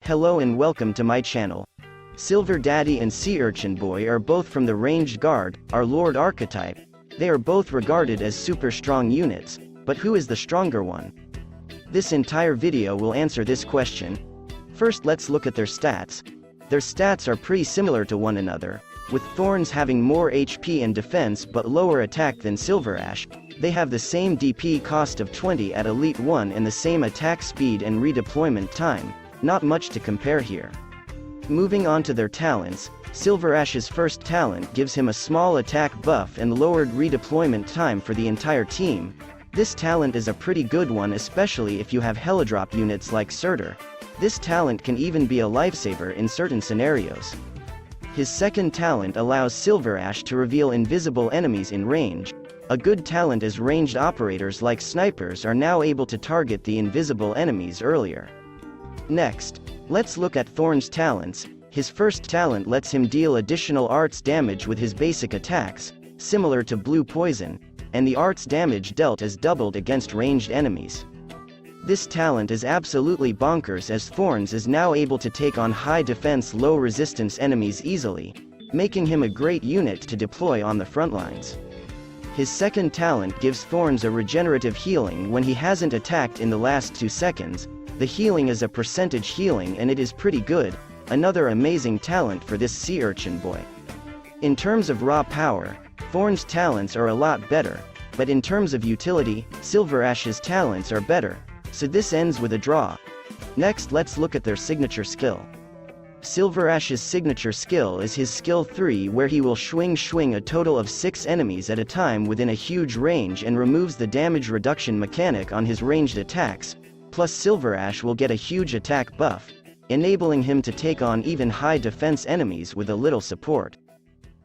Hello and welcome to my channel. Silver Daddy and Sea Urchin Boy are both from the Ranged Guard, our Lord archetype. They are both regarded as super strong units, but who is the stronger one? This entire video will answer this question. First, let's look at their stats. Their stats are pretty similar to one another, with Thorns having more HP and defense but lower attack than SilverAsh. They have the same DP cost of 20 at Elite 1 and the same attack speed and redeployment time. Not much to compare here. Moving on to their talents, SilverAsh's first talent gives him a small attack buff and lowered redeployment time for the entire team. This talent is a pretty good one, especially if you have helidrop units like Surtur. This talent can even be a lifesaver in certain scenarios. His second talent allows SilverAsh to reveal invisible enemies in range. A good talent, as ranged operators like snipers are now able to target the invisible enemies earlier. Next, let's look at Thorn's talents. His first talent lets him deal additional arts damage with his basic attacks, similar to Blue Poison, and the arts damage dealt is doubled against ranged enemies. This talent is absolutely bonkers, as Thorns is now able to take on high defense low resistance enemies easily, making him a great unit to deploy on the front lines. His second talent gives Thorns a regenerative healing when he hasn't attacked in the last 2 seconds. The healing is a percentage healing and it is pretty good, another amazing talent for this Sea Urchin Boy. In terms of raw power, Thorn's talents are a lot better, but in terms of utility, SilverAsh's talents are better, so this ends with a draw. Next, let's look at their signature skill. SilverAsh's signature skill is his skill 3, where he will swing a total of 6 enemies at a time within a huge range and removes the damage reduction mechanic on his ranged attacks. Plus, SilverAsh will get a huge attack buff, enabling him to take on even high defense enemies with a little support.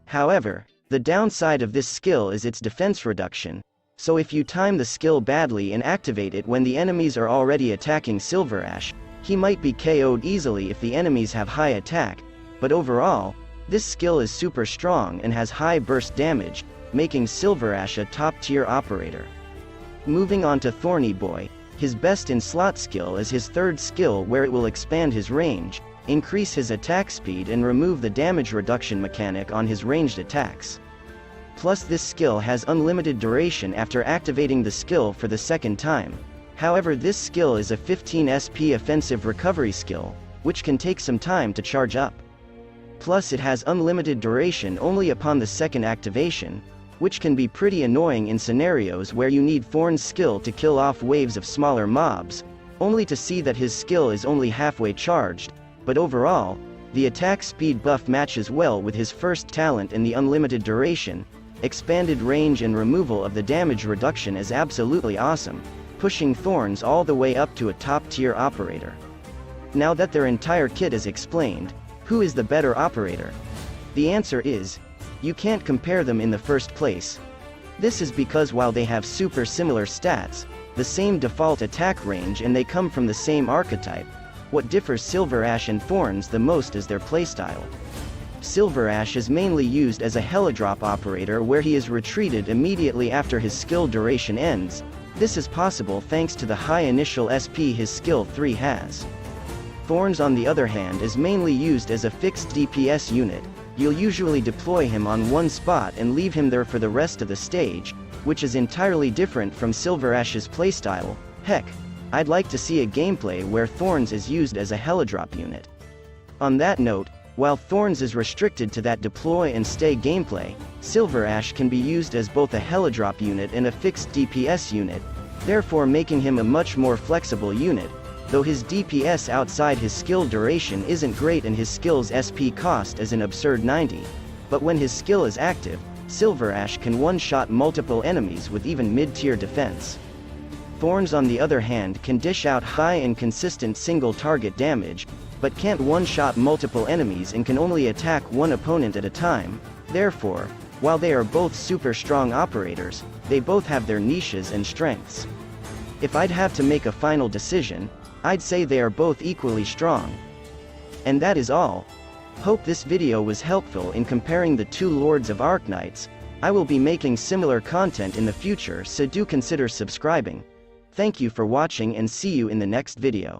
However, the downside of this skill is its defense reduction, so if you time the skill badly and activate it when the enemies are already attacking SilverAsh, he might be KO'd easily if the enemies have high attack, but overall, this skill is super strong and has high burst damage, making SilverAsh a top-tier operator. Moving on to Thorny Boy. His best in slot skill is his third skill, where it will expand his range, increase his attack speed and remove the damage reduction mechanic on his ranged attacks. Plus, this skill has unlimited duration after activating the skill for the second time. However, this skill is a 15 SP offensive recovery skill, which can take some time to charge up. Plus, it has unlimited duration only upon the second activation, which can be pretty annoying in scenarios where you need Thorn's skill to kill off waves of smaller mobs, only to see that his skill is only halfway charged. But overall, the attack speed buff matches well with his first talent, and the unlimited duration, expanded range and removal of the damage reduction is absolutely awesome, pushing Thorns all the way up to a top-tier operator. Now that their entire kit is explained, who is the better operator? The answer is, you can't compare them in the first place. This is because while they have super similar stats, the same default attack range, and they come from the same archetype, what differs SilverAsh and Thorns the most is their playstyle. SilverAsh is mainly used as a helidrop operator, where he is retreated immediately after his skill duration ends. This is possible thanks to the high initial SP his skill 3 has. Thorns, on the other hand, is mainly used as a fixed DPS unit. You'll usually deploy him on one spot and leave him there for the rest of the stage, which is entirely different from SilverAsh's playstyle. Heck, I'd like to see a gameplay where Thorns is used as a helidrop unit. On that note, while Thorns is restricted to that deploy and stay gameplay, SilverAsh can be used as both a helidrop unit and a fixed DPS unit, therefore making him a much more flexible unit. Though his DPS outside his skill duration isn't great and his skill's SP cost is an absurd 90, but when his skill is active, SilverAsh can one-shot multiple enemies with even mid-tier defense. Thorns, on the other hand, can dish out high and consistent single-target damage, but can't one-shot multiple enemies and can only attack one opponent at a time. Therefore, while they are both super strong operators, they both have their niches and strengths. If I'd have to make a final decision, I'd say they are both equally strong. And that is all. Hope this video was helpful in comparing the two Lords of Arknights. I will be making similar content in the future, so do consider subscribing. Thank you for watching and see you in the next video.